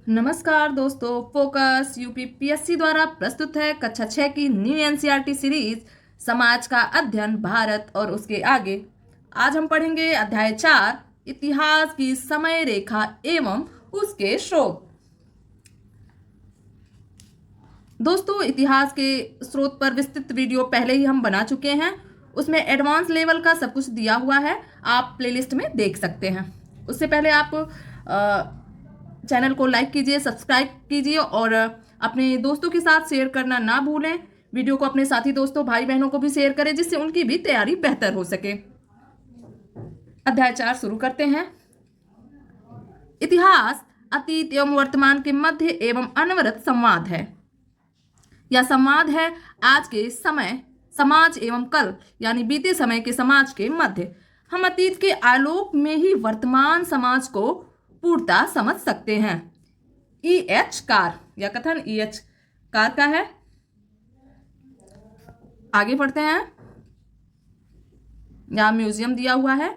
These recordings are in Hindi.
नमस्कार दोस्तों, फोकस यूपीपीएससी द्वारा प्रस्तुत है कक्षा 6 की न्यू एनसीईआरटी सीरीज समाज का अध्ययन भारत और उसके आगे। आज हम पढ़ेंगे अध्याय 4 इतिहास की समय रेखा एवं उसके स्रोत। दोस्तों, इतिहास के स्रोत पर विस्तृत वीडियो पहले ही हम बना चुके हैं। उसमें एडवांस लेवल का सब कुछ दिया हुआ है, आप प्लेलिस्ट में देख सकते हैं। उससे पहले आप चैनल को लाइक कीजिए, सब्सक्राइब कीजिए और अपने दोस्तों के साथ शेयर करना ना भूलें। वीडियो को अपने साथी दोस्तों, भाई बहनों को भी शेयर करें, जिससे उनकी भी तैयारी बेहतर हो सके। अध्याय 4 शुरू करते हैं। इतिहास अतीत एवं वर्तमान के मध्य एवं अनवरत संवाद है। यह संवाद है आज के समय, समाज एवं कल यानी बीते समय के समाज के मध्य। हम अतीत के आलोक में ही वर्तमान समाज को पूर्णता समझ सकते हैं। E.H. कार, यह कथन E.H. कार का है। आगे बढ़ते हैं। यहां म्यूजियम दिया हुआ है,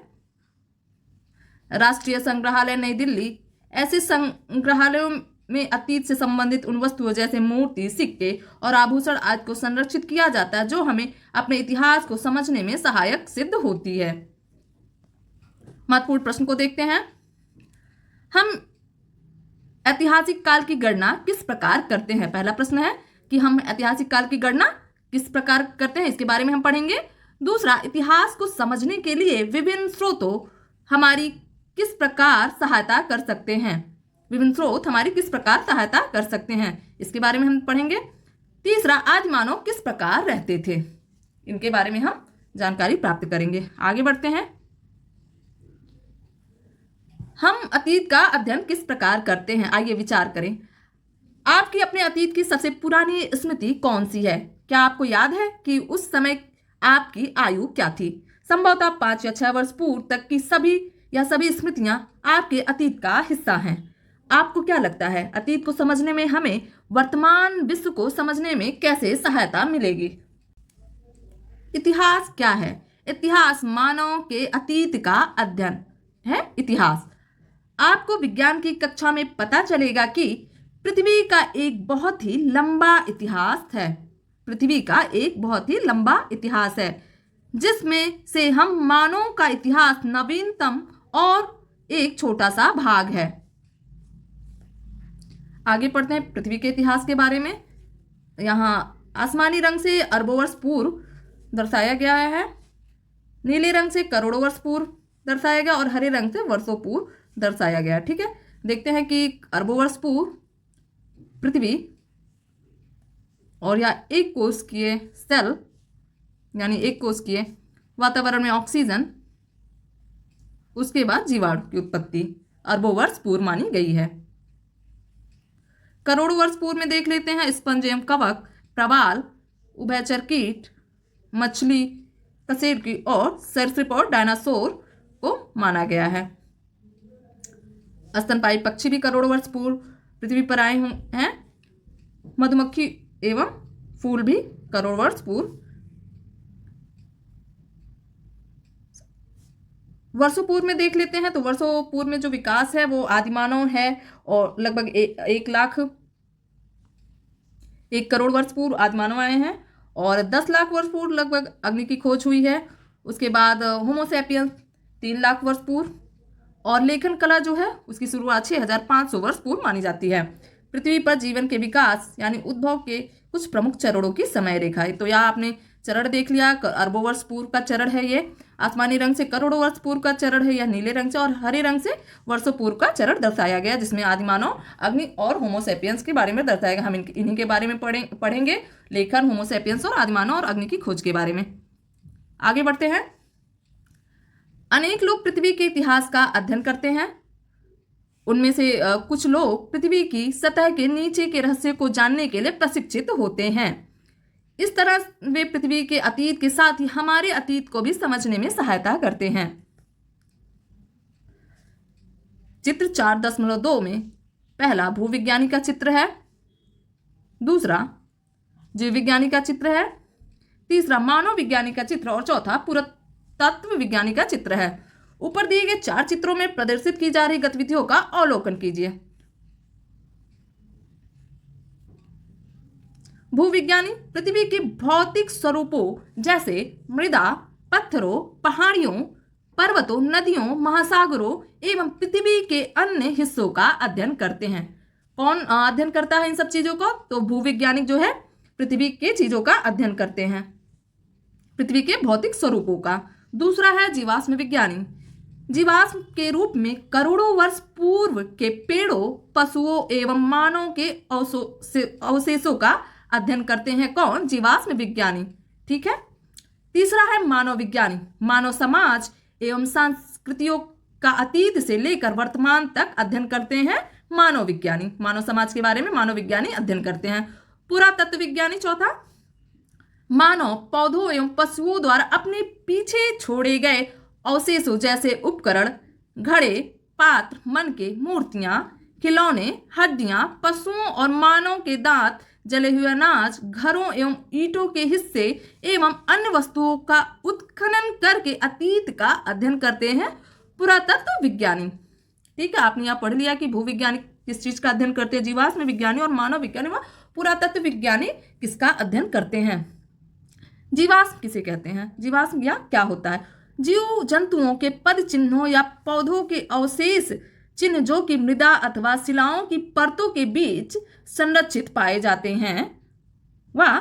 राष्ट्रीय संग्रहालय नई दिल्ली। ऐसे संग्रहालयों में अतीत से संबंधित उन वस्तुओं जैसे मूर्ति, सिक्के और आभूषण आदि को संरक्षित किया जाता है, जो हमें अपने इतिहास को समझने में सहायक सिद्ध होती है। महत्वपूर्ण प्रश्न को देखते हैं। हम ऐतिहासिक काल की गणना किस प्रकार करते हैं? पहला प्रश्न है कि हम ऐतिहासिक काल की गणना किस प्रकार करते हैं, इसके बारे में हम पढ़ेंगे। दूसरा, इतिहास को समझने के लिए विभिन्न स्रोतों हमारी किस प्रकार सहायता कर सकते हैं? विभिन्न स्रोत हमारी किस प्रकार सहायता कर सकते हैं, इसके बारे में हम पढ़ेंगे। तीसरा, आदि मानव किस प्रकार रहते थे, इनके बारे में हम जानकारी प्राप्त करेंगे। आगे बढ़ते हैं। हम अतीत का अध्ययन किस प्रकार करते हैं, आइए विचार करें। आपकी अपने अतीत की सबसे पुरानी स्मृति कौन सी है? क्या आपको याद है कि उस समय आपकी आयु क्या थी? संभवतः 5 या 6 वर्ष पूर्व तक की सभी स्मृतियां आपके अतीत का हिस्सा हैं। आपको क्या लगता है, अतीत को समझने में हमें वर्तमान विश्व को समझने में कैसे सहायता मिलेगी? इतिहास क्या है? इतिहास मानव के अतीत का अध्ययन है। इतिहास आपको विज्ञान की कक्षा में पता चलेगा कि पृथ्वी का एक बहुत ही लंबा इतिहास है। पृथ्वी का एक बहुत ही लंबा इतिहास है, जिसमें से हम मानव का इतिहास नवीनतम और एक छोटा सा भाग है। आगे पढ़ते हैं पृथ्वी के इतिहास के बारे में। यहाँ आसमानी रंग से अरबों वर्ष पूर्व दर्शाया गया है, नीले रंग से करोड़ों वर्ष पूर्व दर्शाया गया और हरे रंग से वर्षों पूर्व दर्शाया गया। ठीक है, देखते हैं कि अरबों वर्ष पूर्व पृथ्वी और या एक कोशिकीय सेल यानी एक कोशिकीय वातावरण में ऑक्सीजन, उसके बाद जीवाणु की उत्पत्ति अरबों वर्ष पूर्व मानी गई है। करोड़ों वर्ष पूर्व में देख लेते हैं स्पंज एवं कवक, प्रवाल, उभयचर कीट, मछली, कशेरुकी और सरीसृप और डायनासोर को माना गया है। स्तनपायी पक्षी भी करोड़ों वर्ष पूर्व पृथ्वी पर आए हैं। मधुमक्खी एवं फूल भी करोड़ों वर्ष पूर्व वर्षों पूर्व में देख लेते हैं। तो वर्षों पूर्व में जो विकास है वो आदिमानव है और लगभग 1 करोड़ वर्ष पूर्व आदिमानव आए हैं और 10 लाख वर्ष पूर्व लगभग अग्नि की खोज हुई है। उसके बाद होमोसेपियंस 3 लाख वर्ष पूर्व और लेखन कला जो है उसकी शुरुआत 6500 वर्ष पूर्व मानी जाती है। पृथ्वी पर जीवन के विकास यानी उद्भव के कुछ प्रमुख चरणों की समय रेखा है। तो यहाँ आपने चरण देख लिया, अरबों वर्ष पूर्व का चरण है ये, आसमानी रंग से करोड़ों वर्ष पूर्व का चरण है यह नीले रंग से, और हरे रंग से वर्षों पूर्व का चरण दर्शाया गया, जिसमें आदिमानव, अग्नि और होमोसेपियंस के बारे में दर्शाया गया। हम इन्हीं के बारे में पढ़ेंगे, लेखन, होमोसेपियंस और आदिमानव और अग्नि की खोज के बारे में। आगे बढ़ते हैं। अनेक लोग पृथ्वी के इतिहास का अध्ययन करते हैं। उनमें से कुछ लोग पृथ्वी की सतह के नीचे के रहस्य को जानने के लिए प्रशिक्षित होते हैं। इस तरह वे पृथ्वी के अतीत के साथ ही हमारे अतीत को भी समझने में सहायता करते हैं। चित्र 4.2 में पहला भूविज्ञानी का चित्र है, दूसरा जीव विज्ञानी का चित्र है, तीसरा मानव विज्ञानी का चित्र और चौथा पुरातत्व विज्ञानी का चित्र है। ऊपर दिए गए 4 चित्रों में प्रदर्शित की जा रही गतिविधियों का अवलोकन कीजिए। भूविज्ञानी पृथ्वी के भौतिक स्वरूपों जैसे मृदा, पत्थरों, पहाड़ियों, पर्वतों, नदियों, महासागरों एवं पृथ्वी के अन्य हिस्सों का अध्ययन करते हैं। कौन अध्ययन करता है इन सब चीजों को? तो भूविज्ञानिक जो है पृथ्वी के चीजों का अध्ययन करते हैं, पृथ्वी के भौतिक स्वरूपों का। दूसरा है जीवाश्म विज्ञानी। जीवाश्म के रूप में करोड़ों वर्ष पूर्व के पेड़ों, पशुओं एवं मानव के अवशेषों का अध्ययन करते हैं। कौन? जीवाश्म विज्ञानी। ठीक है। तीसरा है मानव विज्ञानी। मानव समाज एवं संस्कृतियों का अतीत से लेकर वर्तमान तक अध्ययन करते हैं मानव विज्ञानी। मानव समाज के बारे में मानव विज्ञानी अध्ययन करते हैं। पुरातत्व विज्ञानी चौथा। मानव, पौधों एवं पशुओं द्वारा अपने पीछे छोड़े गए अवशेषों जैसे उपकरण, घड़े, पात्र, मनके, मूर्तियां, खिलौने, हड्डियां, पशुओं और मानव के दांत, जले हुए अनाज, घरों एवं ईंटों के हिस्से एवं अन्य वस्तुओं का उत्खनन करके अतीत का अध्ययन करते हैं पुरातत्व विज्ञानी। ठीक है, आपने यहाँ पढ़ लिया कि भूविज्ञानी किस चीज का अध्ययन करते हैं, जीवाश्म विज्ञानी, और मानव विज्ञानी व पुरातत्व विज्ञानी किसका अध्ययन करते हैं। जीवाश्म किसे कहते हैं? जीवाश्म या क्या होता है? जीव जंतुओं के पद चिन्हों या पौधों के अवशेष चिन्ह जो कि मृदा अथवा शिलाओं की परतों के बीच संरक्षित पाए जाते हैं वह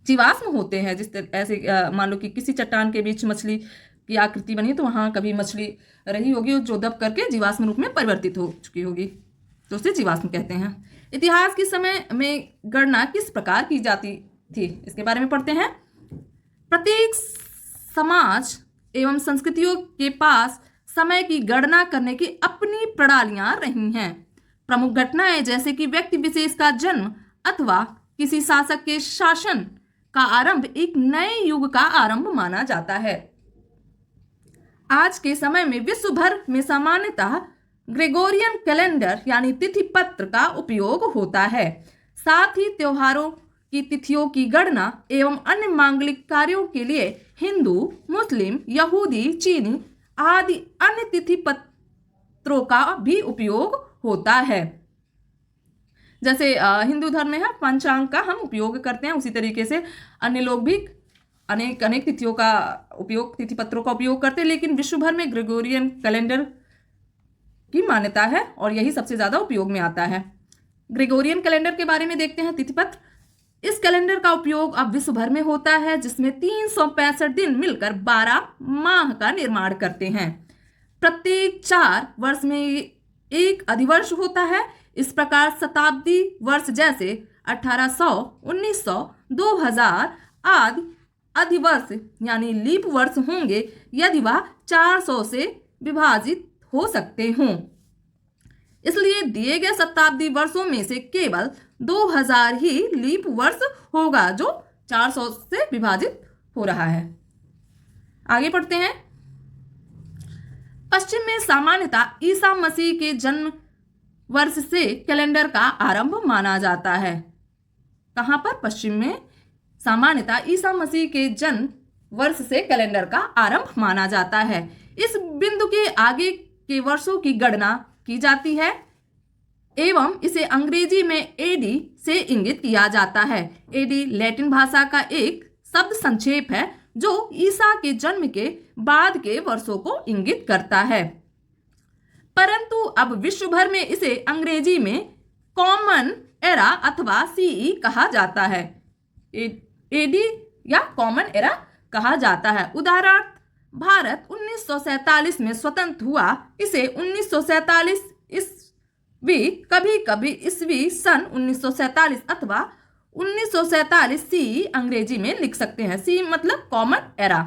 जीवाश्म होते हैं। जिस तरह ऐसे मान लो कि किसी चट्टान के बीच मछली की आकृति बनी तो वहां कभी मछली रही होगी जो दब करके जीवाश्म रूप में परिवर्तित हो चुकी होगी, तो उसे जीवाश्म कहते हैं। इतिहास के समय में गणना किस प्रकार की जाती थी, इसके बारे में पढ़ते हैं। प्रत्येक समाज एवं संस्कृतियों के पास समय की गणना करने की अपनी प्रणालियां रही हैं। प्रमुख घटनाएं जैसे कि व्यक्ति विशेष का जन्म अथवा किसी शासक के शासन का आरंभ एक नए युग का आरंभ माना जाता है। आज के समय में विश्व भर में सामान्यतः ग्रेगोरियन कैलेंडर यानी तिथि पत्र का उपयोग होता है। साथ ही त्योहारों की तिथियों की गणना एवं अन्य मांगलिक कार्यों के लिए हिंदू, मुस्लिम, यहूदी, चीनी आदि अन्य तिथि पत्रों का भी उपयोग होता है। जैसे हिंदू धर्म में है पंचांग का हम उपयोग करते हैं, उसी तरीके से अन्य लोग भी अनेक अनेक तिथियों का उपयोग, तिथि पत्रों का उपयोग करते हैं, लेकिन विश्व भर में ग्रेगोरियन कैलेंडर की मान्यता है और यही सबसे ज्यादा उपयोग में आता है। ग्रेगोरियन कैलेंडर के बारे में देखते हैं। तिथि पत्र, इस कैलेंडर का उपयोग अब विश्व भर में होता है जिसमें 365 दिन मिलकर 12 माह का निर्माण करते हैं। प्रत्येक 4 वर्ष में एक अधिवर्ष होता है। इस प्रकार शताब्दी वर्ष जैसे 1800, 1900, 2000 आदि अधिवर्ष यानी लीप वर्ष होंगे यदि वह 400 से विभाजित हो सकते हों। इसलिए दिए गए शताब्दी वर्षों में से केवल 2000 ही लीप वर्ष होगा जो 400 से विभाजित हो रहा है। आगे पढ़ते हैं। पश्चिम में सामान्यतः ईसा मसीह के जन्म वर्ष से कैलेंडर का आरंभ माना जाता है। कहां पर? पश्चिम में सामान्यतः ईसा मसीह के जन्म वर्ष से कैलेंडर का आरंभ माना जाता है। इस बिंदु के आगे के वर्षों की गणना की जाती है एवं इसे अंग्रेजी में एडी से इंगित किया जाता है। एडी लैटिन भाषा का एक शब्द संक्षेप है जो ईसा के जन्म के बाद के वर्षों को इंगित करता है, परंतु अब विश्व भर में इसे अंग्रेजी में कॉमन एरा अथवा सीई कहा जाता है। एडी या कॉमन एरा कहा जाता है। उदाहरण, भारत 1947 में स्वतंत्र हुआ। इसे 1947 ईस्वी, कभी कभी ईस्वी सन 1947 अथवा 1947 सी अंग्रेजी में लिख सकते हैं। सी मतलब कॉमन एरा।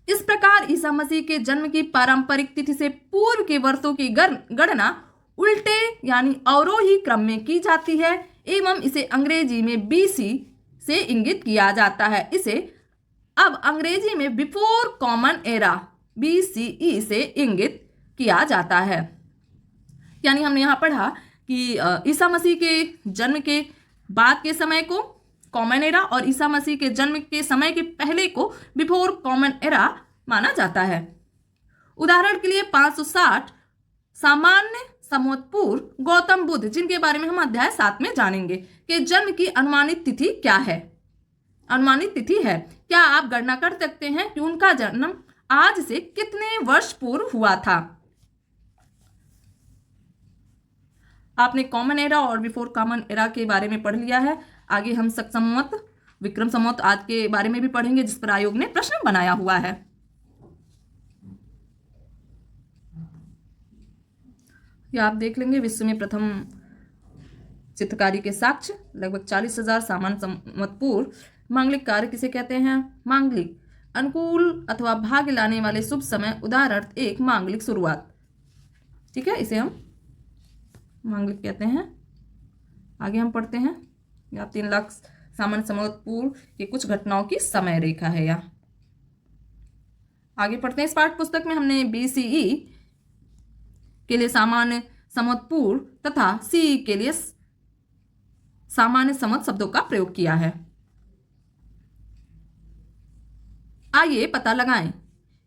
इस प्रकार ईसा मसीह के जन्म की पारंपरिक तिथि से पूर्व के वर्षों की गणना उल्टे यानी अवरोही क्रम में की जाती है एवं इसे अंग्रेजी में बीसी से इंगित किया जाता है। इसे अब अंग्रेजी में बिफोर कॉमन एरा बीसीई से इंगित किया जाता है। यानी हमने यहाँ पढ़ा कि ईसा मसीह के जन्म के बाद के समय को कॉमन एरा और ईसा मसीह के जन्म के समय के पहले को बिफोर कॉमन एरा माना जाता है। उदाहरण के लिए 560 सामान्य संवत पूर्व गौतम बुद्ध, जिनके बारे में हम अध्याय 7 में जानेंगे, के जन्म की अनुमानित तिथि क्या है। अनुमानित तिथि है, क्या आप गणना कर सकते हैं कि उनका जन्म आज से कितने वर्ष पूर्व हुआ था। आपने कॉमन एरा और बिफोर कॉमन एरा के बारे में पढ़ लिया है। आगे हम शक संवत, विक्रम संवत आदि के बारे में भी पढ़ेंगे, जिस पर आयोग ने प्रश्न बनाया हुआ है। यह आप देख लेंगे, विश्व में प्रथम चित्रकारी के साक्ष्य लगभग 40,000 सामान्य संवत पूर्व। मांगलिक कार्य किसे कहते हैं। मांगलिक अनुकूल अथवा भाग्य लाने वाले शुभ समय, उदाहरण एक मांगलिक शुरुआत। ठीक है, इसे हम मांगलिक कहते हैं। आगे हम पढ़ते हैं, या 3 लाख सामान्य संवत पूर्व की कुछ घटनाओं की समय रेखा है। या आगे पढ़ते हैं। इस पाठ्य पुस्तक में हमने BCE के लिए सामान्य संवत पूर्व तथा CE के लिए सामान्य संवत शब्दों का प्रयोग किया है। आइए पता लगाएं।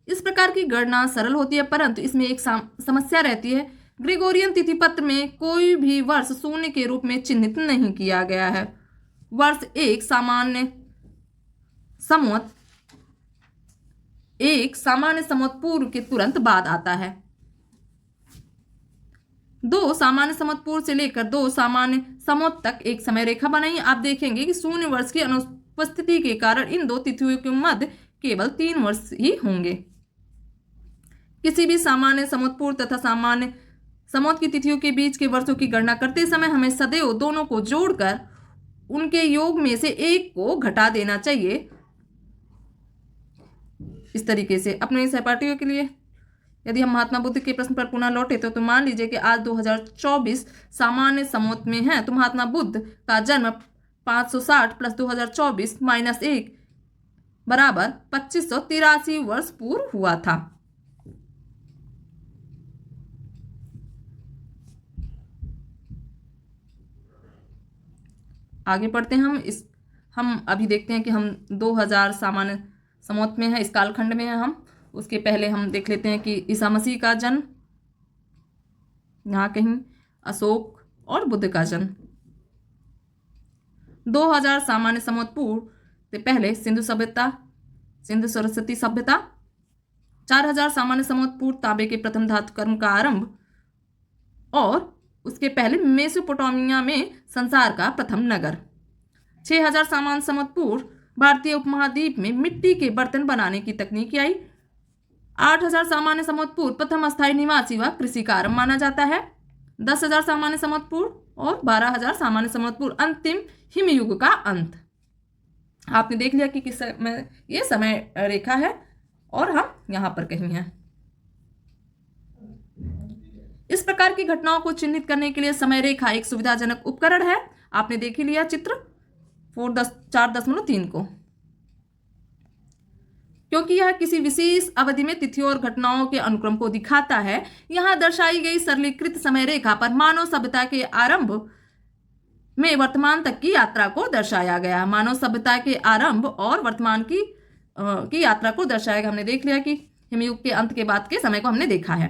इस प्रकार की गणना सरल होती है, परंतु इसमें एक समस्या रहती है। ग्रेगोरियन तिथि पत्र में कोई भी वर्ष शून्य के रूप में चिन्हित नहीं किया गया है। वर्ष एक सामान्य संवत पूर्व के तुरंत बाद आता है। 2 सामान्य संवत पूर्व से लेकर 2 सामान्य संवत तक एक समय रेखा बनाइए। आप देखेंगे कि शून्य वर्ष की अनुपस्थिति के कारण इन 2 तिथियों के मध्य केवल 3 वर्ष ही होंगे। किसी भी सामान्य संवत पूर्व तथा सामान्य संवत की तिथियों के बीच के वर्षों की गणना करते समय हमें सदैव दोनों को जोड़कर उनके योग में से एक को घटा देना चाहिए। इस तरीके से अपने सहपाठियों के लिए यदि हम महात्मा बुद्ध के प्रश्न पर पुनः लौटे तो मान लीजिए कि आज 2024 सामान्य संवत में है, तो महात्मा बुद्ध का जन्म 560 + 2024 - 1 बराबर 2583 वर्ष पूर्व हुआ था। आगे पढ़ते हैं हम अभी देखते हैं कि हम 2000 सामान्य संवत में है, इस कालखंड में है हम। उसके पहले हम देख लेते हैं कि ईसा मसीह का जन्म, यहाँ कहीं अशोक और बुद्ध का जन्म। 2000 सामान्य संवत पूर्व से पहले सिंधु सरस्वती सभ्यता। 4000 सामान्य संवत पूर्व तांबे के प्रथम धातु कर्म का आरंभ, और उसके पहले मेसोपोटामिया में संसार का प्रथम नगर। 6000 सामान्य संवत पूर्व भारतीय उपमहाद्वीप में मिट्टी के बर्तन बनाने की तकनीक आई। 8000 सामान्य संवत पूर्व प्रथम अस्थायी निवासी व कृषि का आरंभ माना जाता है। 10,000 सामान्य संवत पूर्व और 12,000 सामान्य संवत पूर्व अंतिम हिमयुग का अंत। आपने देख लिया कि किस समय ये समय रेखा है, और हम यहाँ पर कहीं हैं। इस प्रकार की घटनाओं को चिन्हित करने के लिए समय रेखा एक सुविधाजनक उपकरण है। आपने देख ही लिया चित्र 4.3 को, क्योंकि यह किसी विशेष अवधि में तिथियों और घटनाओं के अनुक्रम को दिखाता है। यहाँ दर्शाई गई सरलीकृत समय रेखा पर मानव सभ्यता के आरंभ में वर्तमान तक की यात्रा को दर्शाया गया। मानव सभ्यता के आरंभ और वर्तमान की यात्रा को दर्शाया गया। हमने देख लिया कि हिमयुग के अंत के बाद के समय को हमने देखा है।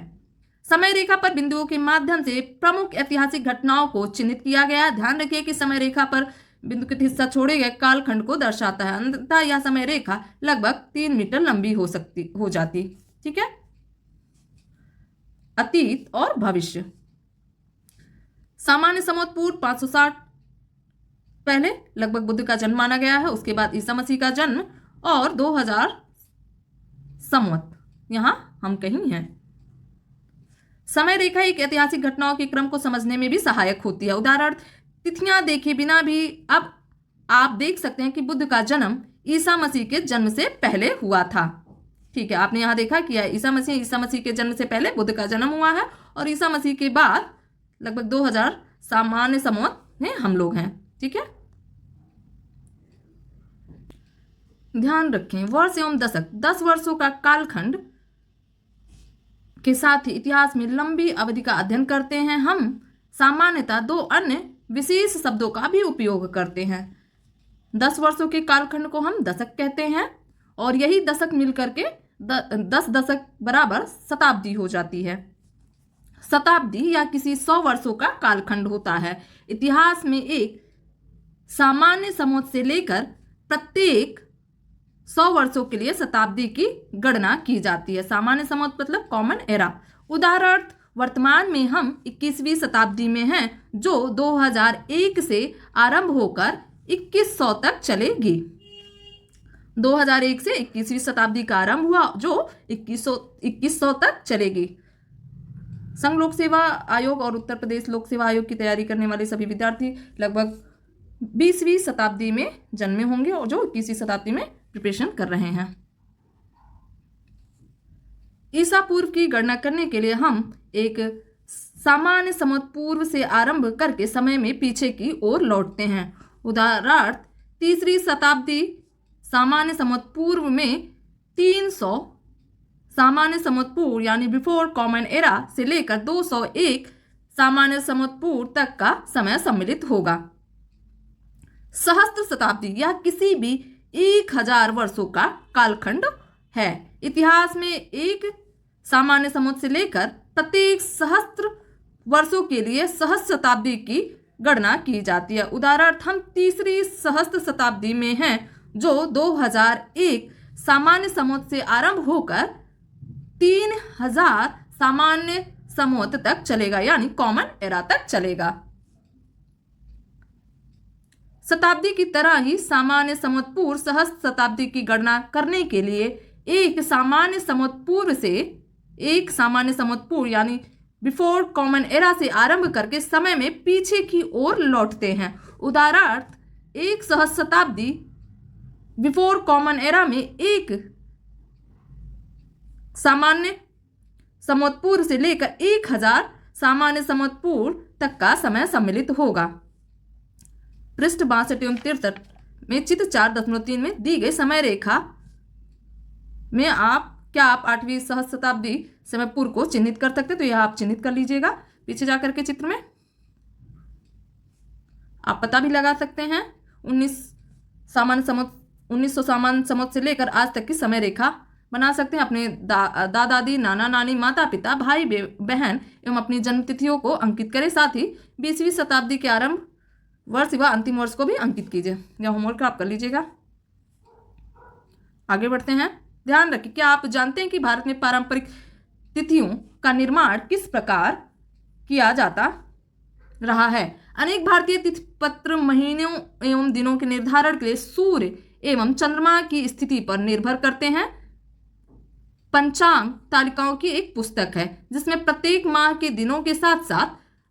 समय रेखा पर बिंदुओं के माध्यम से प्रमुख ऐतिहासिक घटनाओं को चिन्हित किया गया। ध्यान रखिए कि समय रेखा पर बिंदु के हिस्सा छोड़े गए कालखंड को दर्शाता है, अन्यथा यह समय रेखा लगभग 3 मीटर लंबी हो जाती। ठीक है, अतीत और भविष्य। सामान्य संवत पूर्व 560 पहले लगभग बुद्ध का जन्म माना गया है, उसके बाद ईसा मसीह का जन्म, और 2000 संवत यहां हम कहीं हैं। समय रेखा एक ऐतिहासिक घटनाओं के क्रम को समझने में भी सहायक होती है। उदाहरण तिथियां देखे बिना भी अब आप देख सकते हैं कि बुद्ध का जन्म ईसा मसीह के जन्म से पहले हुआ था। ठीक है, आपने यहाँ देखा कि ईसा मसीह के जन्म से पहले बुद्ध का जन्म हुआ है, और ईसा मसीह के बाद लगभग 2000 सामान्य संवत में हम लोग हैं। ठीक है, ध्यान रखें वर्ष एवं दशक 10 वर्षों का कालखंड के साथ ही इतिहास में लंबी अवधि का अध्ययन करते हैं। हम सामान्यतः 2 अन्य विशेष शब्दों का भी उपयोग करते हैं। 10 वर्षों के कालखंड को हम दशक कहते हैं, और यही दशक मिलकर के 10 दशक बराबर शताब्दी हो जाती है। शताब्दी या किसी 100 वर्षों का कालखंड होता है। इतिहास में एक सामान्य समोच्च से लेकर प्रत्येक 100 वर्षों के लिए शताब्दी की गणना की जाती है। सामान्य समोच्च मतलब कॉमन एरा। उदाहरण, वर्तमान में हम 21वीं शताब्दी में हैं, जो 2001 से आरंभ होकर 2100 तक चलेगी। 2001 से 21वीं शताब्दी का आरंभ हुआ, जो 2100 तक चलेगी। संघ लोक सेवा आयोग और उत्तर प्रदेश लोक सेवा आयोग की तैयारी करने वाले सभी विद्यार्थी लगभग 20वीं शताब्दी में जन्मे होंगे और जो 21वीं शताब्दी में प्रिपरेशन कर रहे हैं। ईसा पूर्व की गणना करने के लिए हम एक सामान्य समोच्च पूर्व से आरंभ करके समय में पीछे की ओर लौटते हैं। उदाहरण, 3री शताब्दी सामान्य समोच्च पूर्व में 300 सामान्य समोच्च पूर्व यानी बिफोर कॉमन एरा से लेकर 201 सामान्य समोच्च पूर्व तक का समय सम्मिलित होगा। सहस्त्र शताब्दी या किसी भी 1000 वर्षों का कालखंड है। इतिहास में एक सामान्य समोच्च से लेकर प्रत्येक सहस्त्र वर्षों के लिए सहस्त्र शताब्दी की गणना की जाती है। उदाहरण, हम 3री सहस्त्र शताब्दी में हैं, जो 2001 सामान्य समोच्च से आरंभ होकर 3000 सामान्य समोच्च तक चलेगा, यानी कॉमन एरा तक चलेगा। शताब्दी की तरह ही सामान्य समोच्च पूर्व सहस्त्र शताब्दी की गणना करने के लिए एक सामान्य समोच्च पूर्व से एक सामान्य समोच्च पूर्व यानी बिफोर कॉमन एरा से आरंभ करके समय में पीछे की ओर लौटते हैं। उदाहरण, एक सहस्त्र शताब्दी बिफोर कॉमन एरा में एक सामान्य समोच्च पूर्व से लेकर 1000 सामान्य समोच्च पूर्व तक का समय सम्मिलित होगा। पृष्ठ 62 एवं 63 में चित्र 4.3 में दी गई समय रेखा में आप 8वीं सहस्त्र शताब्दी समय पूर्व को चिन्हित कर सकते, तो यह आप चिन्हित कर लीजिएगा। पीछे जाकर के चित्र में आप पता भी लगा सकते हैं। 1900 सामान्य समोच्च से लेकर आज तक की समय रेखा बना सकते हैं। अपने दादा दादी, नाना नानी, माता पिता, भाई बहन एवं अपनी जन्म तिथियों को अंकित करें। साथ ही 20वीं शताब्दी के आरंभ वर्ष व अंतिम वर्ष को भी अंकित कीजिए। यह होमवर्क आप कर लीजिएगा। आगे बढ़ते हैं। ध्यान रखिए, क्या आप जानते हैं कि भारत में पारंपरिक तिथियों का निर्माण किस प्रकार किया जाता रहा है? अनेक भारतीय तिथि पत्र महीनों एवं दिनों के निर्धारण के लिए सूर्य एवं चंद्रमा की स्थिति पर निर्भर करते हैं। पंचांग तालिकाओं की एक पुस्तक है, जिसमें प्रत्येक माह के दिनों के साथ साथ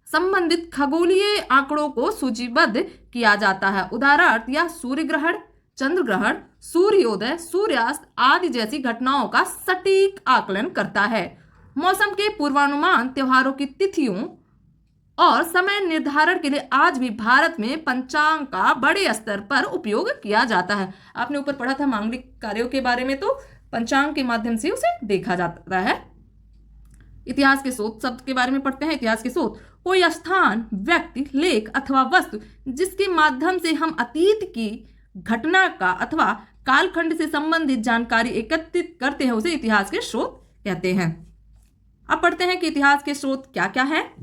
संबंधित खगोलीय आंकड़ों को सूचीबद्ध किया जाता है। उदाहरण, यह सूर्य ग्रहण, चंद्र ग्रहण, सूर्योदय, सूर्यास्त आदि जैसी घटनाओं का सटीक आकलन करता है। मौसम के पूर्वानुमान, त्योहारों की तिथियों और समय निर्धारण के लिए आज भी भारत में पंचांग का बड़े स्तर पर उपयोग किया जाता है। आपने ऊपर पढ़ा था मांगलिक कार्यों के बारे में, तो पंचांग के माध्यम से उसे देखा जाता है। इतिहास के स्रोत शब्द के बारे में पढ़ते हैं। इतिहास के स्रोत कोई स्थान, व्यक्ति, लेख अथवा वस्तु जिसके माध्यम से हम अतीत की घटना का अथवा कालखंड से संबंधित जानकारी एकत्रित करते हैं, उसे इतिहास के स्रोत कहते हैं। अब पढ़ते हैं कि इतिहास के स्रोत क्या क्या है।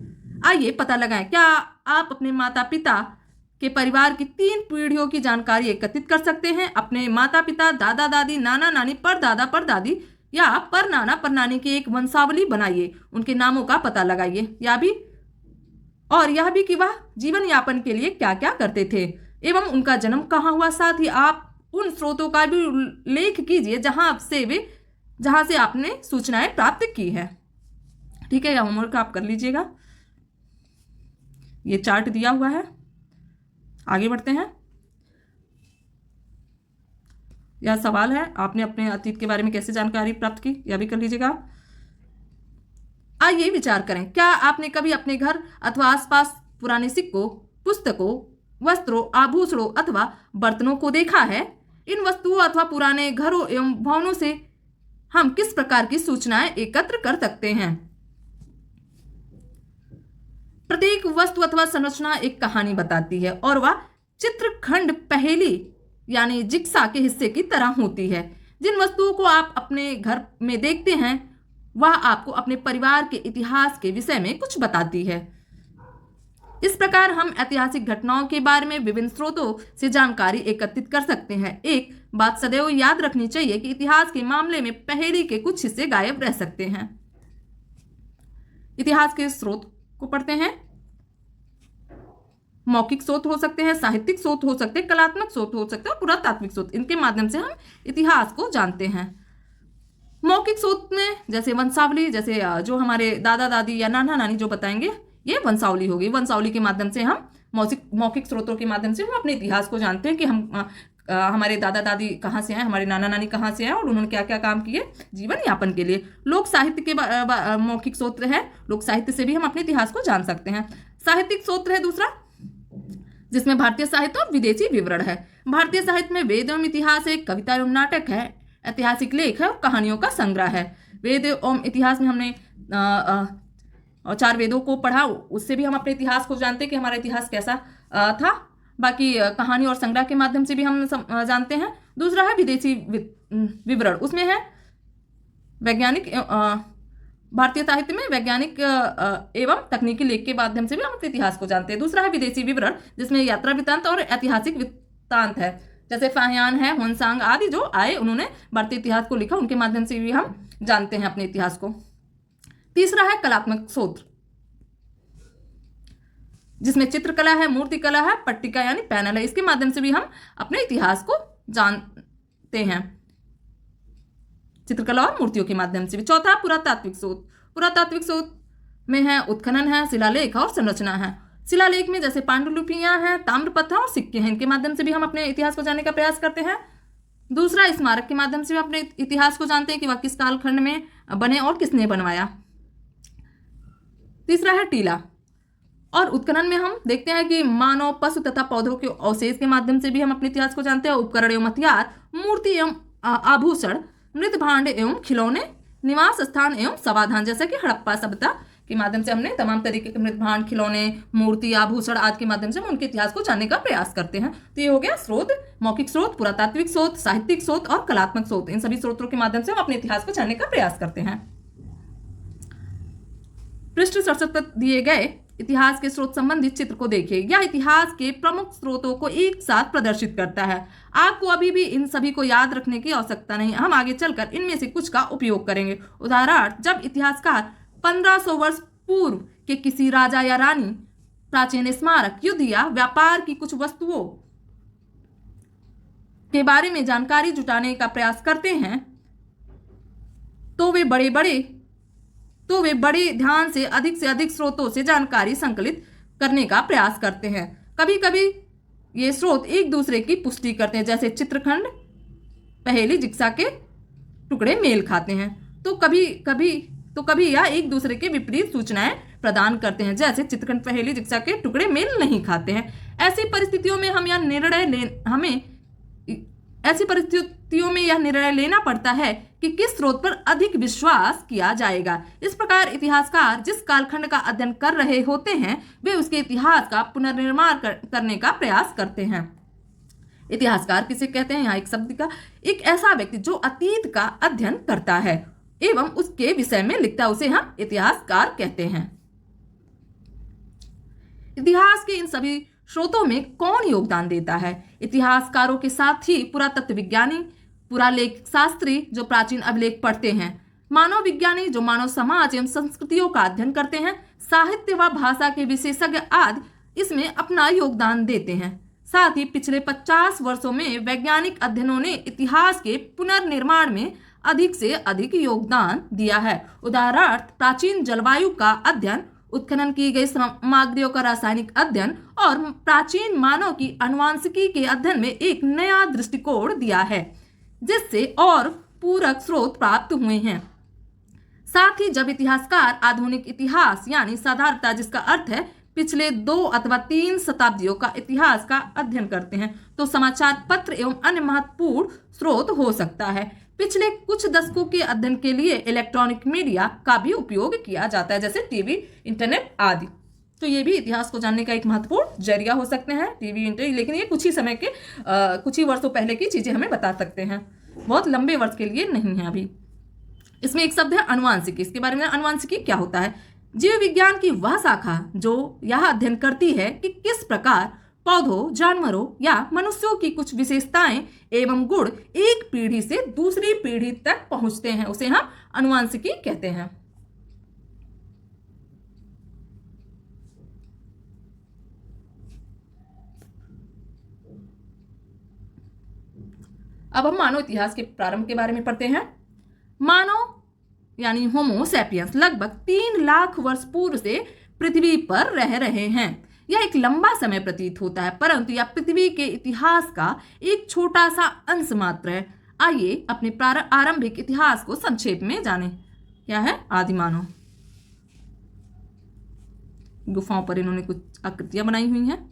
आइए पता लगाएं। क्या आप अपने माता पिता के परिवार की 3 पीढ़ियों की जानकारी एकत्रित कर सकते हैं? अपने माता पिता, दादा दादी, नाना नानी, परदादा परदादी या पर नाना पर नानी की एक वंशावली बनाइए। उनके नामों का पता लगाइए। यह भी कि वह जीवन यापन के लिए क्या क्या करते थे एवं उनका जन्म कहाँ हुआ। साथ ही आप उन स्रोतों का भी उल्लेख कीजिए जहां से आपने सूचनाएं प्राप्त की है। ठीक है, यह होमवर्क आप कर लीजिएगा। ये चार्ट दिया हुआ है। आगे बढ़ते हैं। यह सवाल है, आपने अपने अतीत के बारे में कैसे जानकारी प्राप्त की, यह भी कर लीजिएगा। आइए विचार करें। क्या आपने कभी अपने घर अथवा आसपास पुराने सिक्कों, पुस्तकों, वस्त्रों, आभूषणों अथवा बर्तनों को देखा है? इन वस्तुओं अथवा पुराने घरों एवं भवनों से हम किस प्रकार की सूचनाएं एकत्र कर सकते हैं? प्रत्येक वस्तु अथवा संरचना एक कहानी बताती है और वह चित्रखंड पहेली यानी जिक्सा के हिस्से की तरह होती है। जिन वस्तुओं को आप अपने घर में देखते हैं वह आपको अपने परिवार के इतिहास के विषय में कुछ बताती है। इस प्रकार हम ऐतिहासिक घटनाओं के बारे में विभिन्न स्रोतों से जानकारी एकत्रित कर सकते हैं। एक बात सदैव याद रखनी चाहिए कि इतिहास के मामले में पहेली के कुछ हिस्से गायब रह सकते हैं। इतिहास के स्रोत को पढ़ते हैं। मौखिक स्रोत हो सकते हैं, साहित्यिक स्रोत हो सकते हैं, कलात्मक स्रोत हो सकते हैं और पुरातात्विक स्रोत। इनके माध्यम से हम इतिहास को जानते हैं। मौखिक स्रोत में जैसे वंशावली, जैसे जो हमारे दादा दादी या नाना नानी जो बताएंगे, ये वंशावली होगी। वंशावली के माध्यम से हम मौखिक स्रोतों के माध्यम से हम अपने इतिहास को जानते हैं कि हम हमारे दादा दादी कहाँ से आए, हमारे नाना नानी कहाँ से आए और उन्होंने क्या क्या काम किए जीवन यापन के लिए। लोक साहित्य के मौखिक स्रोत है, लोक साहित्य से भी हम अपने इतिहास को जान सकते हैं। साहित्यिक स्रोत है दूसरा, जिसमें भारतीय साहित्य और विदेशी विवरण है। भारतीय साहित्य में वेद एवं इतिहास है, कविता एवं नाटक है, ऐतिहासिक लेख है और कहानियों का संग्रह है। वेद एवं इतिहास में हमने और 4 वेदों को पढ़ा, उससे भी हम अपने इतिहास को जानते हैं कि हमारा इतिहास कैसा था। बाकी कहानी और संग्रह के माध्यम से भी हम जानते हैं। दूसरा है विदेशी विवरण, उसमें है वैज्ञानिक, भारतीय साहित्य में वैज्ञानिक एवं तकनीकी लेख के माध्यम से भी हम अपने इतिहास को जानते हैं। दूसरा है विदेशी विवरण, जिसमें यात्रा वृत्तांत और ऐतिहासिक वृत्तांत है, जैसे फाहियान है, होनसांग आदि जो आए उन्होंने भारतीय इतिहास को लिखा, उनके माध्यम से भी हम जानते हैं अपने इतिहास को। तीसरा है कलात्मक स्रोत, जिसमें चित्रकला है, मूर्तिकला है, पट्टिका यानी पैनल है। इसके माध्यम से भी हम अपने इतिहास को जानते हैं, चित्रकला और मूर्तियों के माध्यम से भी। चौथा पुरातात्विक स्रोत। पुरातात्विक स्रोत में है उत्खनन है, शिलालेख और संरचना है। शिलालेख में जैसे पांडुलिपियां हैं, ताम्रपत्र और सिक्के हैं, इनके माध्यम से भी हम अपने इतिहास को जानने का प्रयास करते हैं। दूसरा स्मारक के माध्यम से भी अपने इतिहास को जानते हैं कि वह किस कालखंड में बने और किसने बनवाया। तीसरा है टीला। और उत्खनन में हम देखते हैं कि मानव, पशु तथा पौधों के अवशेष के माध्यम से भी हम अपने इतिहास को जानते हैं। उपकरण एवं हथियार, मूर्ति एवं आभूषण, मृत भांड एवं खिलौने, निवास स्थान एवं समाधान, जैसे कि हड़प्पा सभ्यता के माध्यम से हमने तमाम तरीके के मृत भांड, खिलौने, मूर्ति, आभूषण आदि के माध्यम से हम उनके इतिहास को जानने का प्रयास करते हैं। तो ये हो गया स्रोत, मौखिक स्रोत, पुरातात्विक स्रोत, साहित्यिक स्रोत और कलात्मक स्रोत। इन सभी स्रोतों के माध्यम से हम अपने इतिहास को जानने का प्रयास करते हैं। पृष्ठ 67 पर दिए गए इतिहास के स्रोत संबंधित चित्र को देखिए। यह इतिहास के प्रमुख स्रोतों को एक साथ प्रदर्शित करता है। आपको अभी भी इन सभी को याद रखने की आवश्यकता नहीं, हम आगे चलकर इनमें से कुछ का उपयोग करेंगे। उदाहरण, जब इतिहासकार 1500 वर्ष पूर्व के किसी राजा या रानी, प्राचीन स्मारक, युद्ध या व्यापार की कुछ वस्तुओं के बारे में जानकारी जुटाने का प्रयास करते हैं, तो वे बड़े ध्यान से अधिक स्रोतों से जानकारी संकलित करने का प्रयास करते हैं। कभी कभी ये स्रोत एक दूसरे की पुष्टि करते हैं, जैसे चित्रखंड, पहेली, जिक्सा के टुकड़े मेल खाते हैं, तो कभी यह एक दूसरे के विपरीत सूचनाएं प्रदान करते हैं, जैसे चित्रखंड, पहेली, जिक्सा के टुकड़े मेल नहीं खाते हैं। ऐसी परिस्थितियों में यह निर्णय लेना पड़ता है कि किस स्रोत पर अधिक विश्वास किया जाएगा। इस प्रकार इतिहासकार जिस कालखंड का अध्ययन कर रहे होते हैं, वे उसके इतिहास का पुनर्निर्माण करने का प्रयास करते हैं। इतिहासकार किसे कहते हैं? यहाँ एक शब्द का, एक ऐसा व्यक्ति जो अतीत का अध्ययन करता है एवं उसके विषय में लिखता है, उसे हम इतिहासकार कहते हैं। इतिहास के इन सभी स्रोतों में कौन योगदान देता है? इतिहासकारों के साथ ही पुरातत्व विज्ञानी, पुरालेख शास्त्री जो प्राचीन अभिलेख पढ़ते हैं, मानव विज्ञानी जो मानव समाज एवं संस्कृतियों का अध्ययन करते हैं, साहित्य व भाषा के विशेषज्ञ आदि इसमें अपना योगदान देते हैं। साथ ही पिछले 50 वर्षों में वैज्ञानिक अध्ययनों ने इतिहास के पुनर्निर्माण में अधिक से अधिक योगदान दिया है। उदाहरणार्थ, प्राचीन जलवायु का अध्ययन, उत्खनन की गई सामग्रियों का रासायनिक अध्ययन और प्राचीन मानव की आनुवंशिकी के अध्ययन में एक नया दृष्टिकोण दिया है, जिससे और पूरक स्रोत प्राप्त हुए हैं। साथ ही जब इतिहासकार आधुनिक इतिहास यानी साधारणतः, जिसका अर्थ है पिछले 2 अथवा 3 शताब्दियों का इतिहास का अध्ययन करते हैं, तो समाचार पत्र एवं अन्य महत्वपूर्ण स्रोत हो सकता है। पिछले कुछ दशकों के अध्ययन के लिए इलेक्ट्रॉनिक मीडिया का भी उपयोग किया जाता है, जैसे टीवी, इंटरनेट आदि। तो ये भी इतिहास को जानने का एक महत्वपूर्ण जरिया हो सकते हैं, टीवी, इंटरनेट। लेकिन ये कुछ ही समय के कुछ ही वर्षों पहले की चीजें हमें बता सकते हैं, बहुत लंबे वर्ष के लिए नहीं है अभी। इसमें एक शब्द है अनुवांशिकी। इसके बारे में अनुवांशिकी क्या होता है? जीव विज्ञान की वह शाखा जो यह अध्ययन करती है कि किस प्रकार पौधों, जानवरों या मनुष्यों की कुछ विशेषताएं एवं गुण एक पीढ़ी से दूसरी पीढ़ी तक पहुंचते हैं, उसे हम अनुवांशिकी कहते हैं। अब हम मानव इतिहास के प्रारंभ के बारे में पढ़ते हैं। मानव यानी होमो सैपियंस लगभग 3 लाख वर्ष पूर्व से पृथ्वी पर रह रहे हैं। यह एक लंबा समय प्रतीत होता है, परंतु यह पृथ्वी के इतिहास का एक छोटा सा अंश मात्र है। आइए अपने आरंभिक इतिहास को संक्षेप में जानें। क्या है? आदि मानव। गुफाओं पर इन्होंने कुछ आकृतियां बनाई हुई हैं।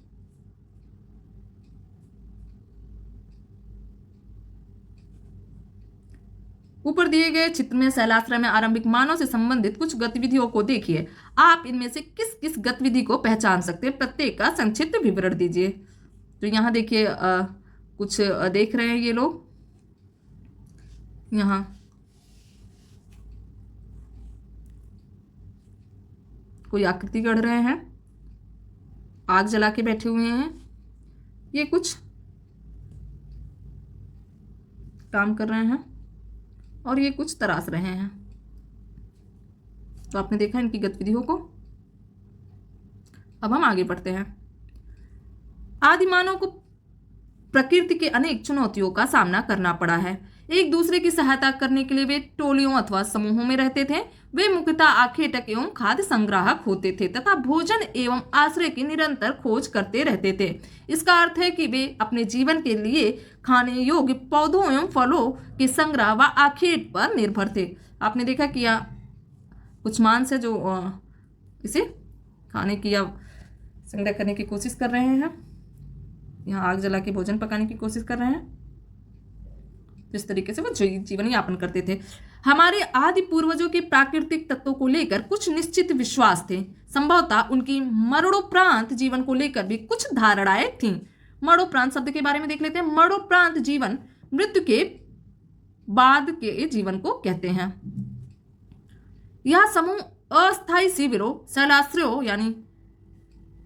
ऊपर दिए गए चित्र में शैलाश्रय में आरंभिक मानव से संबंधित कुछ गतिविधियों को देखिए। आप इनमें से किस किस गतिविधि को पहचान सकते हैं, प्रत्येक का संक्षिप्त विवरण दीजिए। तो यहाँ देखिए कुछ देख रहे हैं ये लोग, यहाँ कोई आकृति गढ़ रहे हैं, आग जला के बैठे हुए हैं, ये कुछ काम कर रहे हैं और ये कुछ तराश रहे हैं। तो आपने देखा इनकी गतिविधियों को। अब हम आगे बढ़ते हैं। आदिमानव को प्रकृति के अनेक चुनौतियों का सामना करना पड़ा है। एक दूसरे की सहायता करने के लिए वे टोलियों अथवा समूहों में रहते थे। वे मुख्यतः आखेटक एवं खाद्य संग्राहक होते थे तथा भोजन एवं आश्रय की निरंतर खोज करते रहते थे। इसका अर्थ है कि वे अपने जीवन के लिए खाने योग्य पौधों एवं फलों के संग्रह व आखेट पर निर्भर थे। आपने देखा कि कुछ मांस है जो इसे खाने की या संग्रह करने की कोशिश कर रहे हैं। यहाँ आग जला के भोजन पकाने की कोशिश कर रहे हैं। जिस तरीके से वो जीवन यापन करते थे। हमारे आदि पूर्वजों के प्राकृतिक तत्वों को लेकर कुछ निश्चित विश्वास थे। संभवतः उनकी मरणोपरांत जीवन को लेकर भी कुछ धारणाएं थीं। मरणोपरांत शब्द के बारे में देख लेते हैं। मरणोपरांत जीवन मृत्यु के बाद के जीवन को कहते हैं। यह समूह अस्थायी शिविरों, शैलाश्रयों यानी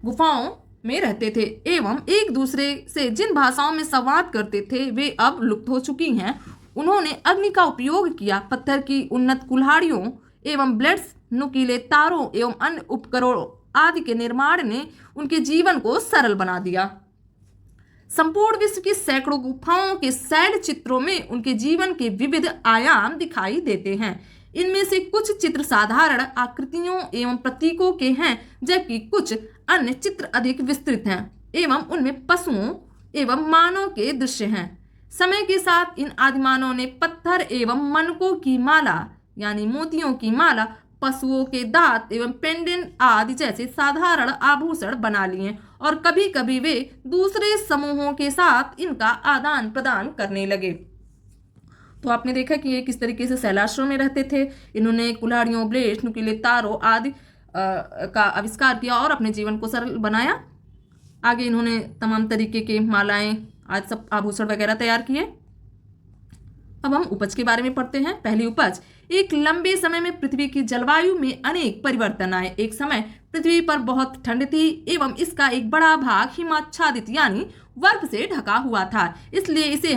गुफाओं में रहते थे एवं एक दूसरे से जिन भाषाओं में संवाद करते थे वे अब लुप्त हो चुकी हैं। उन्होंने अग्नि का उपयोग किया। पत्थर की उन्नत कुल्हाड़ियों एवं ब्लेड्स, नुकीले तारों एवं अन्य उपकरणों आदि के निर्माण ने उनके जीवन को सरल बना दिया। संपूर्ण विश्व की सैकड़ों गुफाओं के शैल चित्रों में उनके जीवन के विविध आयाम दिखाई देते हैं। इनमें से कुछ चित्र साधारण आकृतियों एवं प्रतीकों के हैं, जबकि कुछ अन्य चित्र अधिक विस्तृत हैं एवं उनमें पशुओं एवं मानव के दृश्य हैं। समय के साथ इन आदिमानव ने पत्थर एवं मनकों की माला यानी मोतियों की माला, पशुओं के दांत एवं पेंडेंट आदि जैसे साधारण आभूषण बना लिए और कभी कभी वे दूसरे समूहों के साथ इनका आदान प्रदान करने लगे। तो आपने देखा कि ये किस तरीके से शैलाश्रयों में रहते थे। इन्होंने कुल्हाड़ियों, ब्लेड, नुकीले तारों आदि का आविष्कार किया और अपने जीवन को सरल बनाया। आगे इन्होंने तमाम तरीके के मालाएं आज सब आभूषण वगैरह तैयार किए। अब हम उपज के बारे में पढ़ते हैं। पहली उपज, एक लंबे समय में पृथ्वी की जलवायु में अनेक परिवर्तन आए। एक समय पृथ्वी पर बहुत ठंड थी एवं इसका एक बड़ा भाग हिमाच्छादित यानी बर्फ से ढका हुआ था, इसलिए इसे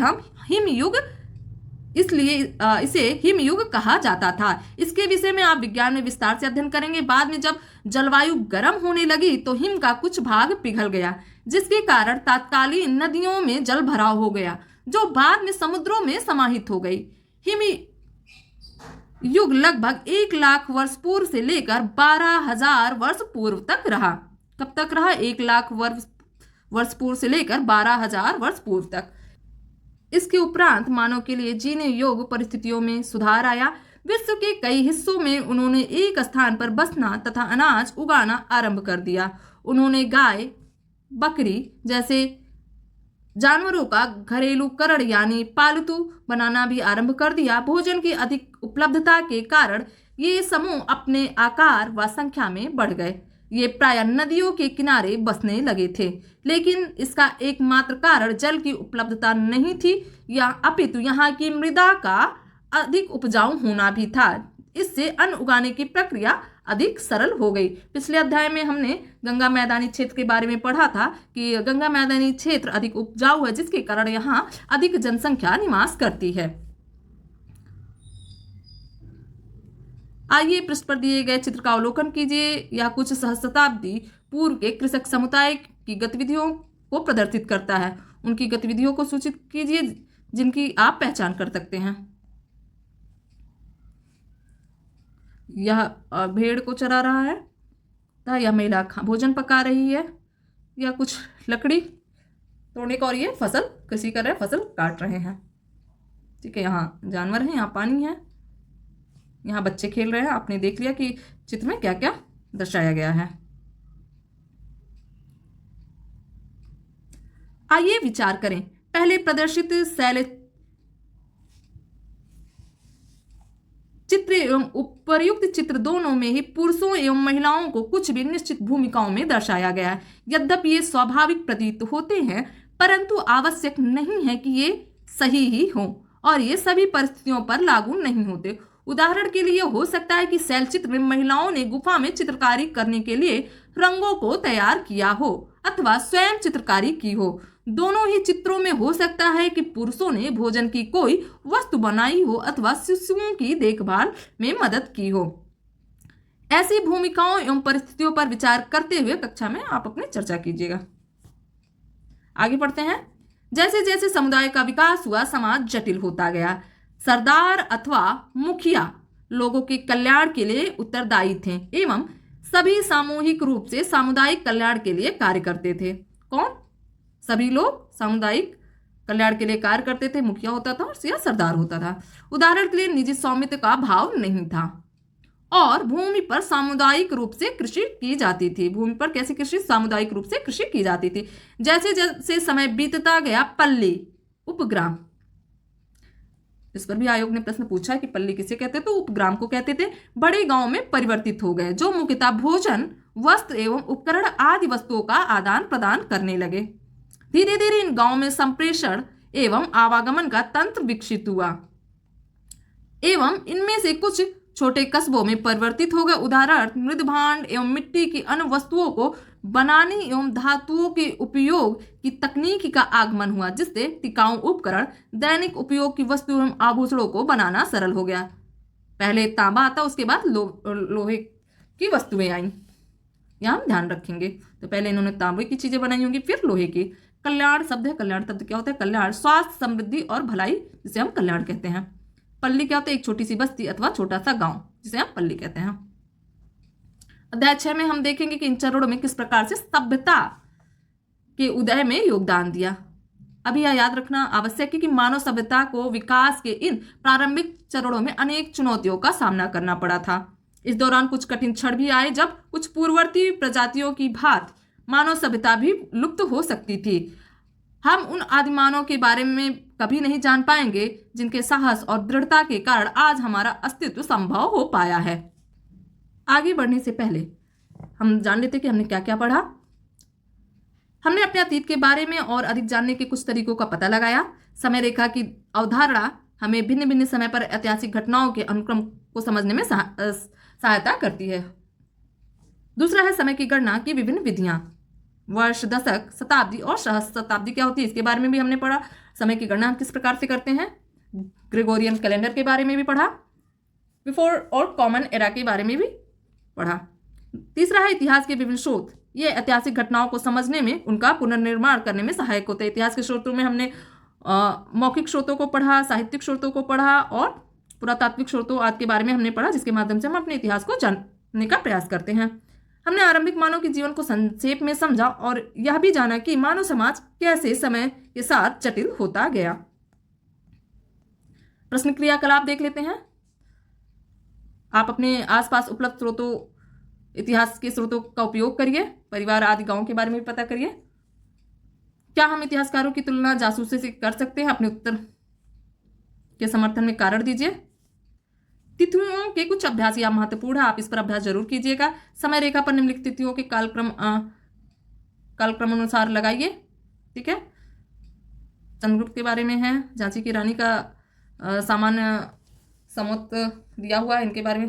हिमयुग कहा जाता था। इसके विषय में आप विज्ञान में विस्तार से अध्ययन करेंगे। बाद में जब जलवायु गर्म होने लगी तो हिम का कुछ भाग पिघल गया, जिसके कारण तात्कालीन नदियों में जल भराव हो गया, जो बाद में समुद्रों में समाहित हो गई। हिम युग लगभग 1 लाख वर्ष पूर्व से लेकर 12,000 वर्ष पूर्व तक रहा। कब तक रहा? 1 लाख वर्ष पूर्व से लेकर 12,000 वर्ष पूर्व तक। इसके उपरांत मानव के लिए जीने योग्य परिस्थितियों में सुधार आया। विश्व के कई हिस्सों में उन्होंने एक स्थान पर बसना तथा अनाज उगाना आरंभ कर दिया। उन्होंने गाय, बकरी जैसे जानवरों का घरेलूकरण यानी पालतू बनाना भी आरंभ कर दिया। भोजन की अधिक उपलब्धता के कारण ये समूह अपने आकार व संख्या में बढ़ गए। ये प्राय नदियों के किनारे बसने लगे थे, लेकिन इसका एकमात्र कारण जल की उपलब्धता नहीं थी या अपितु यहाँ की मृदा का अधिक उपजाऊ होना भी था। इससे अन्न उगाने की प्रक्रिया अधिक सरल हो गई। पिछले अध्याय में हमने गंगा मैदानी क्षेत्र के बारे में पढ़ा था कि गंगा मैदानी क्षेत्र अधिक उपजाऊ है, जिसके कारण यहाँ अधिक जनसंख्या निवास करती है। आइए पृष्ठ पर दिए गए चित्र का अवलोकन कीजिए। यह कुछ सहस्त्राब्दी पूर्व के कृषक समुदाय की गतिविधियों को प्रदर्शित करता है। उनकी गतिविधियों को सूचित कीजिए जिनकी आप पहचान कर सकते हैं। यह भेड़ को चरा रहा है, यह महिला भोजन पका रही है, यह कुछ लकड़ी तोड़ने का, और ये फसल कृषि कर रहे हैं, फसल काट रहे हैं। ठीक है, यहाँ जानवर हैं, यहाँ पानी है, यहाँ बच्चे खेल रहे हैं। आपने देख लिया कि चित्र में क्या क्या दर्शाया गया है। आइए विचार करें। पहले प्रदर्शित शैल चित्र एवं उपर्युक्त चित्र दोनों में ही पुरुषों एवं महिलाओं को कुछ भी निश्चित भूमिकाओं में दर्शाया गया है। यद्यपि ये स्वाभाविक प्रतीत होते हैं, परंतु आवश्यक नहीं है कि ये सही ही हो, और ये सभी परिस्थितियों पर लागू नहीं होते। उदाहरण के लिए हो सकता है कि शैल चित्र में महिलाओं ने गुफा में चित्रकारी करने के लिए रंगों को तैयार किया हो अथवा स्वयं चित्रकारी की हो। दोनों ही चित्रों में हो सकता है कि पुरुषों ने भोजन की कोई वस्तु बनाई हो अथवा शिशुओं की देखभाल में मदद की हो। ऐसी भूमिकाओं एवं परिस्थितियों पर विचार करते हुए कक्षा में आप अपनी चर्चा कीजिएगा। आगे बढ़ते हैं। जैसे जैसे समुदाय का विकास हुआ, समाज जटिल होता गया। सरदार अथवा मुखिया लोगों के कल्याण के लिए उत्तरदायी थे एवं सभी सामूहिक रूप से सामुदायिक कल्याण के लिए कार्य करते थे। कौन? सभी लोग सामुदायिक कल्याण के लिए कार्य करते थे। मुखिया होता था या सरदार होता था। उदाहरण के लिए निजी स्वामित्व का भाव नहीं था और भूमि पर सामुदायिक रूप से कृषि की जाती थी। भूमि पर कैसी कृषि? सामुदायिक रूप से कृषि की जाती थी। जैसे जैसे समय बीतता गया, पल्ली उपग्राम, इस पर भी आयोग ने प्रश्न पूछा कि पल्ली किसे कहते थे, तो उपग्राम को कहते थे, बड़े गांव में परिवर्तित हो गए, जो मुख्यतः भोजन, वस्त्र एवं उपकरण आदि वस्तुओं का आदान प्रदान करने लगे। धीरे धीरे इन गांवों में संप्रेषण एवं आवागमन का तंत्र विकसित हुआ एवं इनमें से कुछ छोटे कस्बों में परिवर्तित हो गए। उदाहरण, मृदभांड एवं मिट्टी की अन्य वस्तुओं को बनाने एवं धातुओं के उपयोग की तकनीक का आगमन हुआ, जिससे टिकाऊ उपकरण, दैनिक उपयोग की वस्तु एवं आभूषणों को बनाना सरल हो गया। पहले तांबा आता, उसके बाद लोहे की वस्तुएं आई। यहाँ हम ध्यान रखेंगे। तो पहले इन्होंने तांबे की चीजें बनाई होंगी, फिर लोहे की। कल्याण शब्द है, कल्याण शब्द क्या होता है? कल्याण, स्वास्थ्य, समृद्धि और भलाई, जिसे हम कल्याण कहते हैं। पल्ली क्या होता है? एक छोटी सी बस्ती अथवा छोटा सा गांव, जिसे हम पल्ली कहते हैं। अध्याय 6 में हम देखेंगे कि इन चरणों में किस प्रकार से सभ्यता के उदय में योगदान दिया। अभी यह याद रखना आवश्यक है कि मानव सभ्यता को विकास के इन प्रारंभिक चरणों में अनेक चुनौतियों का सामना करना पड़ा था। इस दौरान कुछ कठिन क्षण भी आए, जब कुछ पूर्ववर्ती प्रजातियों की भांति मानव सभ्यता भी लुप्त हो सकती थी। हम उन आदिमानव के बारे में कभी नहीं जान पाएंगे जिनके साहस और दृढ़ता के कारण आज हमारा अस्तित्व संभव हो पाया है। आगे बढ़ने से पहले हम जान लेते कि हमने क्या क्या पढ़ा। हमने अपने अतीत के बारे में और अधिक जानने के कुछ तरीकों का पता लगाया। समय रेखा की अवधारणा हमें भिन्न भिन्न समय पर ऐतिहासिक घटनाओं के अनुक्रम को समझने में सहायता करती है। दूसरा है समय की गणना की विभिन्न विधियां। वर्ष, दशक, शताब्दी और सहस्त्र शताब्दी क्या होती है, इसके बारे में भी हमने पढ़ा। समय की गणना हम किस प्रकार से करते हैं, ग्रेगोरियन कैलेंडर के बारे में भी पढ़ा। बिफोर और कॉमन एरा के बारे में भी पढ़ा। तीसरा है इतिहास के विभिन्न स्रोत। ये ऐतिहासिक घटनाओं को समझने में, उनका पुनर्निर्माण करने में सहायक होते हैं। इतिहास के स्रोतों में हमने मौखिक स्रोतों को पढ़ा, साहित्यिक स्रोतों को पढ़ा और पुरातात्विक स्रोतों आदि के बारे में हमने पढ़ा, जिसके माध्यम से हम अपने इतिहास को जानने का प्रयास करते हैं। हमने आरंभिक मानव के जीवन को संक्षेप में समझा और यह भी जाना कि मानव समाज कैसे समय के साथ जटिल होता गया। प्रश्न क्रियाकलाप देख लेते हैं। आप अपने आसपास उपलब्ध स्रोतों, इतिहास के स्रोतों का उपयोग करिए। परिवार आदि गांव के बारे में भी पता करिए। क्या हम इतिहासकारों की तुलना जासूसी से कर सकते हैं? अपने उत्तर के समर्थन में कारण दीजिए। तिथियों के कुछ अभ्यास या महत्वपूर्ण है, आप इस पर अभ्यास जरूर कीजिएगा। समय रेखा पर निम्नलिखित तिथियों के कालक्रम अनुसार लगाइए। ठीक है, चंद्रगुप्त के बारे में है, झांसी की रानी का सामान्य समोत दिया हुआ है, इनके बारे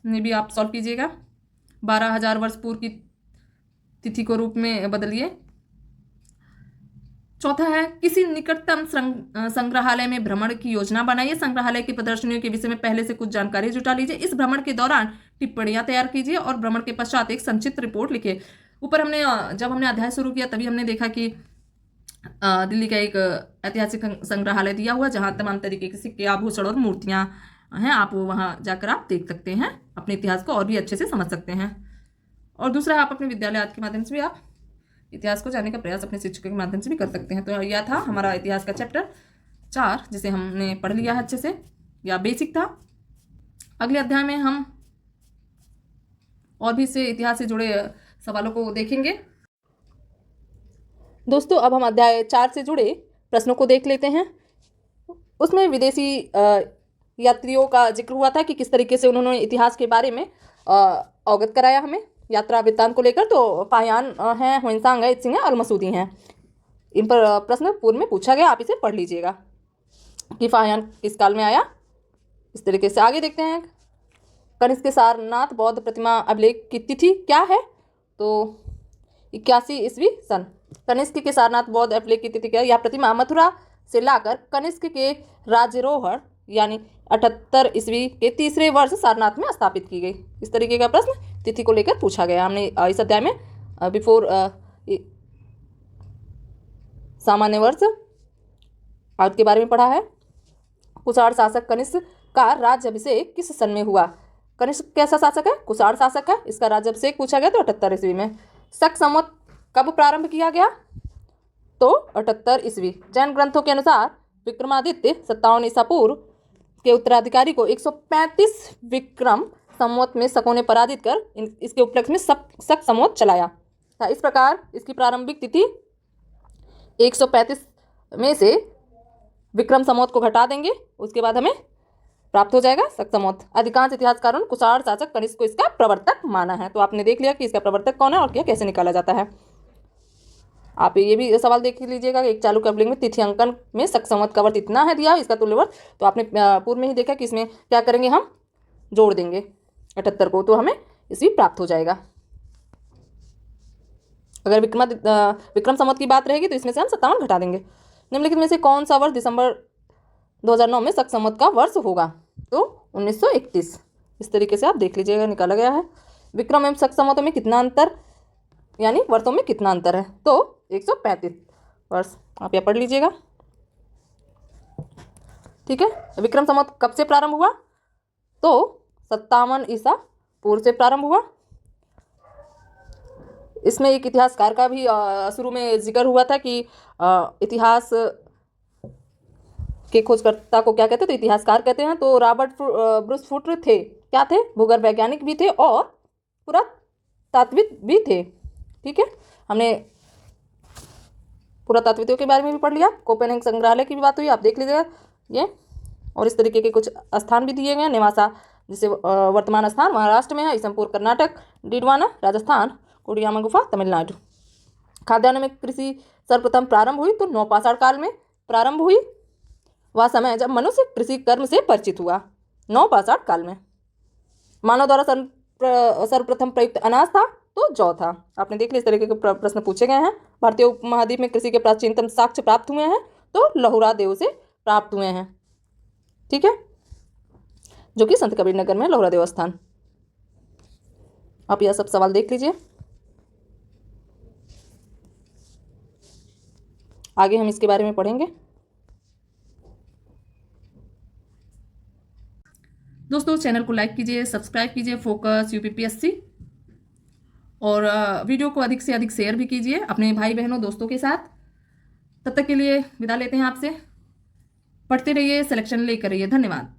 में भी आप सॉल्व कीजिएगा। 12,000 वर्ष पूर्व की तिथि को रूप में बदलिए। चौथा है किसी निकटतम संग्रहालय में भ्रमण की योजना बनाइए। संग्रहालय की प्रदर्शनियों के विषय में पहले से कुछ जानकारी जुटा लीजिए। इस भ्रमण के दौरान टिप्पणियां तैयार कीजिए और भ्रमण के पश्चात एक संक्षिप्त रिपोर्ट लिखिए। ऊपर जब हमने अध्याय शुरू किया तभी हमने देखा कि दिल्ली का एक ऐतिहासिक संग्रहालय दिया हुआ जहाँ तमाम तरीके के सिक्के, आभूषण और मूर्तियाँ हैं। आप वहाँ जाकर आप देख सकते हैं, अपने इतिहास को और भी अच्छे से समझ सकते हैं। और दूसरा, आप अपने विद्यालय आदि के माध्यम से भी आप इतिहास को जानने का प्रयास अपने शिक्षकों के माध्यम से भी कर सकते हैं। तो यह था हमारा इतिहास का चैप्टर 4 जिसे हमने पढ़ लिया है अच्छे से, या बेसिक था। अगले अध्याय में हम और भी से इतिहास से जुड़े सवालों को देखेंगे। दोस्तों, अब हम अध्याय 4 से जुड़े प्रश्नों को देख लेते हैं। उसमें विदेशी यात्रियों का जिक्र हुआ था कि किस तरीके से उन्होंने इतिहास के बारे में अवगत कराया हमें यात्रा वृत्तांत को लेकर। तो फाहियान हैं, हुइनसांग है, इत्सिंग है, अल मसूदी हैं। इन पर प्रश्न पूर्व में पूछा गया, आप इसे पढ़ लीजिएगा कि फाहियान किस काल में आया। इस तरीके से आगे देखते हैं। कनिष्क के सारनाथ बौद्ध प्रतिमा अभिलेख की तिथि क्या है? तो 81 ईस्वी सन। कनिष्क के सारनाथ बौद्ध अभिलेख की तिथि क्या है? यह प्रतिमा मथुरा से लाकर कनिष्क के राज्यारोहण यानी 78 ईस्वी के तीसरे वर्ष सारनाथ में स्थापित की गई। इस तरीके का प्रश्न तिथि को लेकर पूछा गया। हमने इस अध्याय में बिफोर सामान्य वर्ष आदि के बारे में पढ़ा है। कुषाण शासक कनिष्क का राज्याभिषेक किस सन में हुआ? कनिष्क कैसा शासक है? कुषाण शासक है। इसका राज्याभिषेक पूछा गया तो 78 ईस्वी में। शक संवत कब प्रारंभ किया गया? तो 78 ईस्वी। जैन ग्रंथों के अनुसार विक्रमादित्य 57 ईसा पूर्व के उत्तराधिकारी को 135 विक्रम संवत में शकों ने पराजित कर इसके उपलक्ष्य में शक संवत चलाया था। इस प्रकार इसकी प्रारंभिक तिथि 135 में से विक्रम संवत को घटा देंगे, उसके बाद हमें प्राप्त हो जाएगा शक संवत। अधिकांश इतिहासकारों ने कुषाण शासक कनिष्क को इसका प्रवर्तक माना है। तो आपने देख लिया कि इसका प्रवर्तक कौन है और यह कैसे निकाला जाता है। आप ये भी सवाल देख लीजिएगा कि एक चालुक्य अभिलेख में तिथि अंकन में शक संवत का वर्त इतना है दिया, इसका तुल्य वर्त। तो आपने पूर्व में ही देखा कि इसमें क्या करेंगे, हम जोड़ देंगे 78 को, तो हमें ईस्वी प्राप्त हो जाएगा। अगर विक्रम संवत की बात रहेगी तो इसमें से हम 57 घटा देंगे। निम्नलिखित में से कौन सा वर्ष दिसंबर 2009 में शक संवत का वर्ष होगा? तो 1931। इस तरीके से आप देख लीजिएगा, निकाला गया है। विक्रम एवं शक संवतों में कितना अंतर, यानी वर्षों में कितना अंतर है? तो 135 वर्ष। आप यह पढ़ लीजिएगा, ठीक है। विक्रम संवत कब से प्रारंभ हुआ? तो 57 ईसा पूर्व से प्रारंभ हुआ। इसमें एक इतिहासकार का भी शुरू में जिक्र हुआ था कि इतिहास के खोजकर्ता को क्या कहते हैं? तो इतिहासकार कहते हैं। तो रॉबर्ट ब्रूस फुट थे, क्या थे? भूगर्भ वैज्ञानिक भी थे और पुरातात्विक भी थे, ठीक है। हमने पुरातात्विकों के बारे में भी पढ़ लिया। कोपेनहेगन संग्रहालय की भी बात हुई, आप देख लीजिएगा ये। और इस तरीके के कुछ स्थान भी दिए गए। नेवासा जिसे वर्तमान स्थान महाराष्ट्र में है, ईसमपुर कर्नाटक, डिडवाना राजस्थान, कोडियामा गुफा तमिलनाडु। खाद्यान्नों में कृषि सर्वप्रथम प्रारंभ हुई तो नवपाषाण काल में प्रारंभ हुई। वह समय जब मनुष्य कृषि कर्म से परिचित हुआ, नवपाषाण काल में। मानव द्वारा सर्वप्रथम प्रयुक्त अनाज था तो जौ था। आपने देख लिया, इस तरीके के प्रश्न पूछे गए हैं। भारतीय उपमहाद्वीप में कृषि के प्राचीनतम साक्ष्य प्राप्त हुए हैं तो लहुरा देव से प्राप्त हुए हैं, ठीक है, जो कि संत कबीर नगर में लहुरा देव स्थान। आप यह सब सवाल देख लीजिए। आगे हम इसके बारे में पढ़ेंगे। दोस्तों, चैनल को लाइक कीजिए, सब्सक्राइब कीजिए फोकस यूपीपीएससी, और वीडियो को अधिक से अधिक शेयर भी कीजिए अपने भाई बहनों दोस्तों के साथ। तब तक के लिए विदा लेते हैं आपसे। पढ़ते रहिए, सिलेक्शन लेकर रहिए। धन्यवाद।